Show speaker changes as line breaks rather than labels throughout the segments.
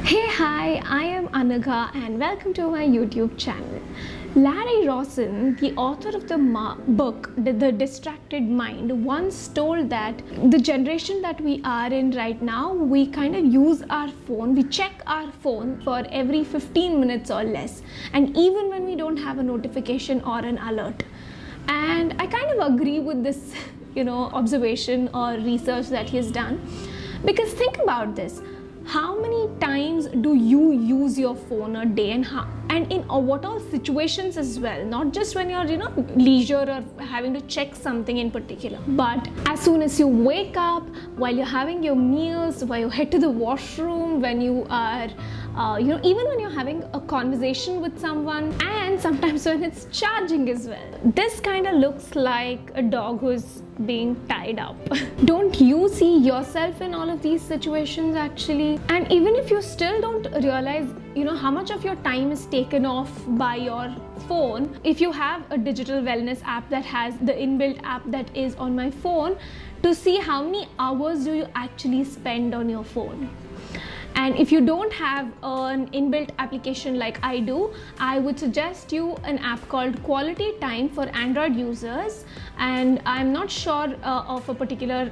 Hey, hi, I am Anagha and welcome to my YouTube channel. Larry Rosen, the author of the book The Distracted Mind, once told that the generation that we are in right now, we kind of use our phone, we check our phone for every 15 minutes or less, and even when we don't have a notification or an alert. And I kind of agree with this, observation or research that he has done, because think about this. How many times do you use your phone a day, and in what all situations as well, not just when you're leisure or having to check something in particular, but as soon as you wake up, while you're having your meals, while you head to the washroom, when you are even when you're having a conversation with someone, and sometimes when it's charging as well. This kind of looks like a dog who's being tied up. Don't you see yourself in all of these situations actually? And even if you still don't realize how much of your time is taken off by your phone, if you have a digital wellness app that has the inbuilt app that is on my phone, to see how many hours do you actually spend on your phone. And if you don't have an inbuilt application like I do, I would suggest you an app called Quality Time for Android users. And I'm not sure of a particular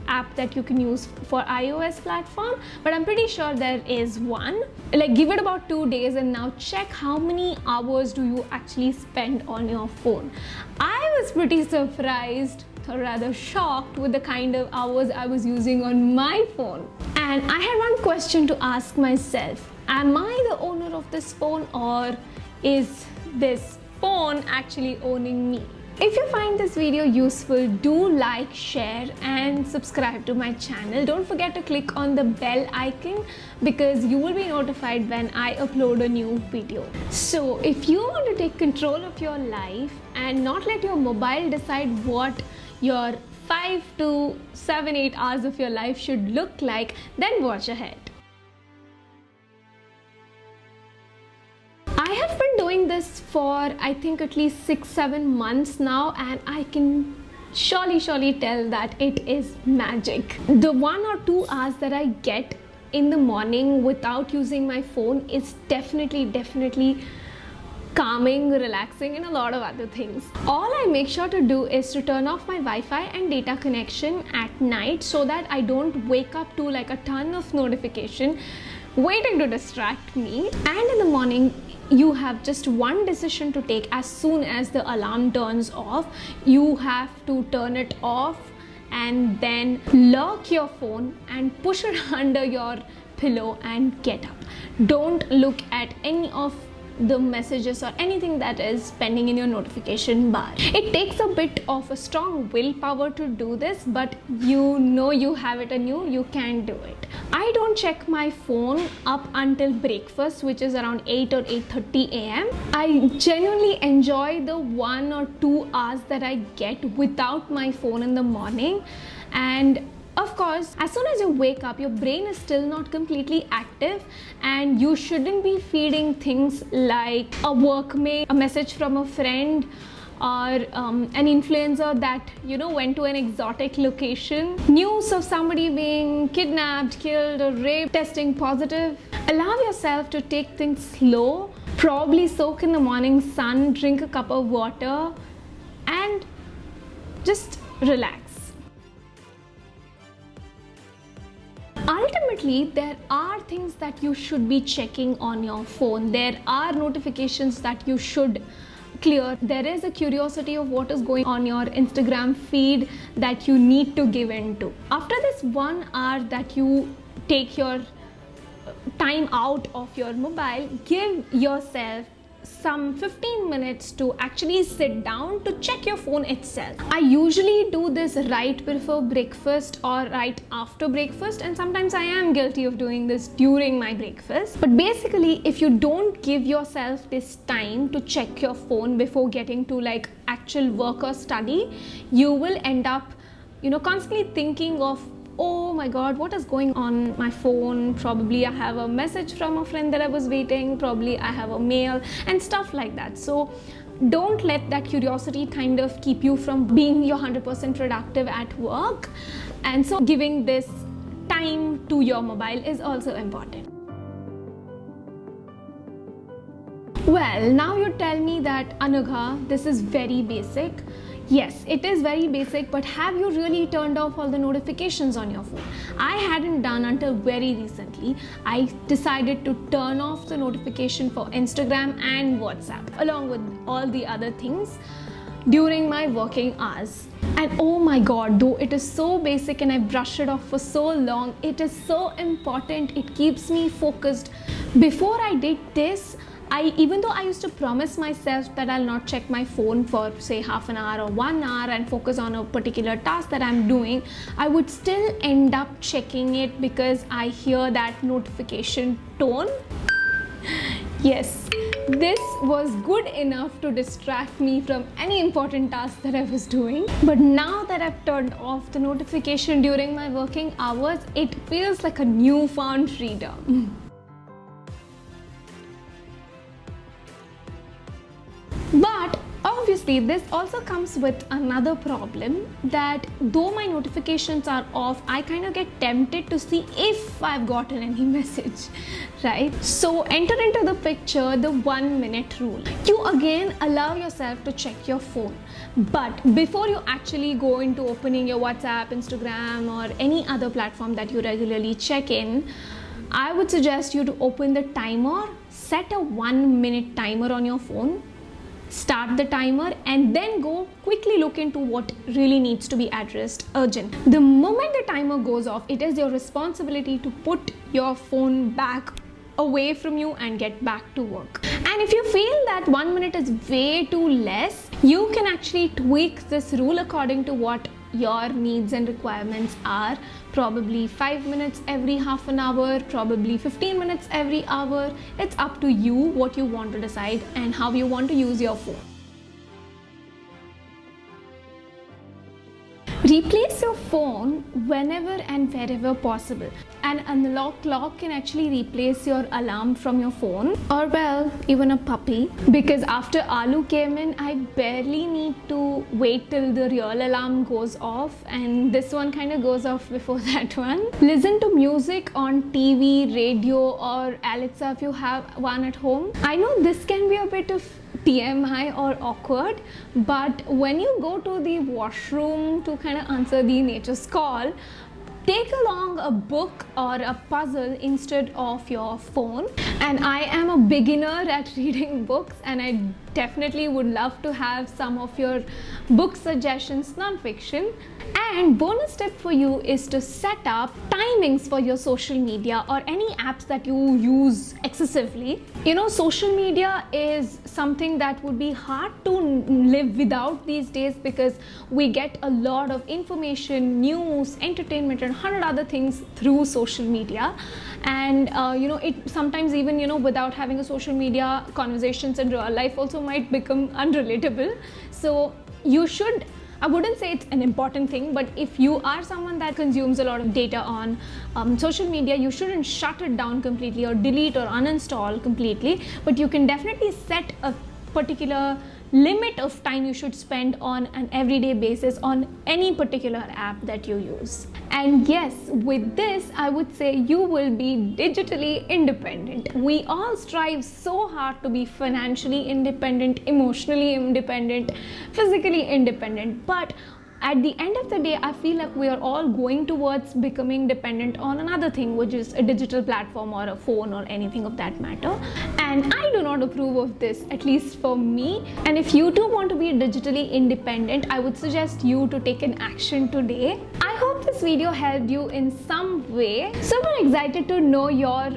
app that you can use for iOS platform, but I'm pretty sure there is one. Like, give it about 2 days and now check how many hours do you actually spend on your phone. I was pretty surprised, or rather shocked, with the kind of hours I was using on my phone. And I had one question to ask myself: am I the owner of this phone, or is this phone actually owning me? If you find this video useful, do like, share and subscribe to my channel. Don't forget to click on the bell icon, because you will be notified when I upload a new video. So if you want to take control of your life and not let your mobile decide what your 5 to 7, 8 hours of your life should look like, then watch ahead. I have been doing this for I think at least 6-7 months now, and I can surely tell that it is magic. The 1 or 2 hours that I get in the morning without using my phone is definitely calming, relaxing and a lot of other things. All I make sure to do is to turn off my Wi-Fi and data connection at night, so that I don't wake up to like a ton of notification waiting to distract me. And in the morning, you have just one decision to take. As soon as the alarm turns off, you have to turn it off and then lock your phone and push it under your pillow and get up. Don't look at any of the messages or anything that is pending in your notification bar. It takes a bit of a strong willpower to do this, but you have it and you can do it. I don't check my phone up until breakfast, which is around 8 or 8:30 a.m. I genuinely enjoy the 1 or 2 hours that I get without my phone in the morning. And of course, as soon as you wake up, your brain is still not completely active, and you shouldn't be feeding things like a workmate, a message from a friend, or an influencer that went to an exotic location, news of somebody being kidnapped, killed or raped, testing positive. Allow yourself to take things slow, probably soak in the morning sun, drink a cup of water and just relax. Ultimately, there are things that you should be checking on your phone. There are notifications that you should clear. There is a curiosity of what is going on your Instagram feed that you need to give into. After this 1 hour that you take your time out of your mobile, give yourself some 15 minutes to actually sit down to check your phone itself. I usually do this right before breakfast or right after breakfast, and sometimes I am guilty of doing this during my breakfast. But basically, if you don't give yourself this time to check your phone before getting to like actual work or study, you will end up constantly thinking of, oh my god, what is going on my phone? Probably I have a message from a friend that I was waiting, probably I have a mail and stuff like that. So don't let that curiosity kind of keep you from being your 100% productive at work. And so giving this time to your mobile is also important. Well, now you tell me that Anugha, this is very basic. Yes, it is very basic, but have you really turned off all the notifications on your phone? I hadn't done until very recently. I decided to turn off the notification for Instagram and WhatsApp, along with all the other things during my working hours. And oh my god, though it is so basic and I brushed it off for so long, it is so important. It keeps me focused. Before I did this, even though I used to promise myself that I'll not check my phone for say half an hour or 1 hour and focus on a particular task that I'm doing, I would still end up checking it because I hear that notification tone. Yes, this was good enough to distract me from any important task that I was doing. But now that I've turned off the notification during my working hours, it feels like a newfound freedom. But obviously this also comes with another problem, that though my notifications are off, I kind of get tempted to see if I've gotten any message, right? So enter into the picture the 1 minute rule. You again allow yourself to check your phone, but before you actually go into opening your WhatsApp, Instagram or any other platform that you regularly check in, I would suggest you to open the timer, set a 1 minute timer on your phone, start the timer, and then go quickly look into what really needs to be addressed urgent. The moment the timer goes off, it is your responsibility to put your phone back away from you and get back to work. And if you feel that 1 minute is way too less, you can actually tweak this rule according to what your needs and requirements are. Probably 5 minutes every half an hour, probably 15 minutes every hour. It's up to you what you want to decide and how you want to use your phone. Replace your phone whenever and wherever possible. An analog clock can actually replace your alarm from your phone, or well, even a puppy. Because after Alu came in, I barely need to wait till the real alarm goes off, and this one kind of goes off before that one. Listen to music on TV, radio, or Alexa if you have one at home. I know this can be a bit of TMI or awkward, but when you go to the washroom to kind of answer the nature's call, take along a book or a puzzle instead of your phone. And I am a beginner at reading books, and I definitely would love to have some of your book suggestions, non-fiction. And bonus tip for you is to set up timings for your social media or any apps that you use excessively. You know, social media is something that would be hard to live without these days, because we get a lot of information, news, entertainment and 100 other things through social media. And you know, it sometimes even, you know, without having a social media, conversations in real life also might become unrelatable. So you should, I wouldn't say it's an important thing, but if you are someone that consumes a lot of data on social media, you shouldn't shut it down completely or delete or uninstall completely, but you can definitely set a particular limit of time you should spend on an everyday basis on any particular app that you use. And yes, with this, I would say you will be digitally independent. We all strive so hard to be financially independent, emotionally independent, physically independent, but at the end of the day, I feel like we are all going towards becoming dependent on another thing, which is a digital platform or a phone or anything of that matter. And I do not approve of this, at least for me. And if you too want to be digitally independent, I would suggest you to take an action today. I hope this video helped you in some way. Super excited to know your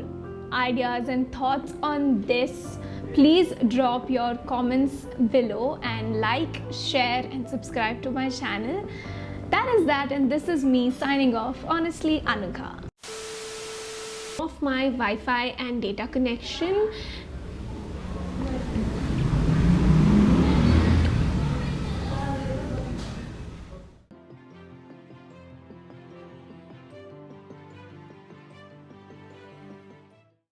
ideas and thoughts on this. Please drop your comments below and like, share and subscribe to my channel. That is that, and this is me signing off. Honestly, Anugha. Off my Wi-Fi and data connection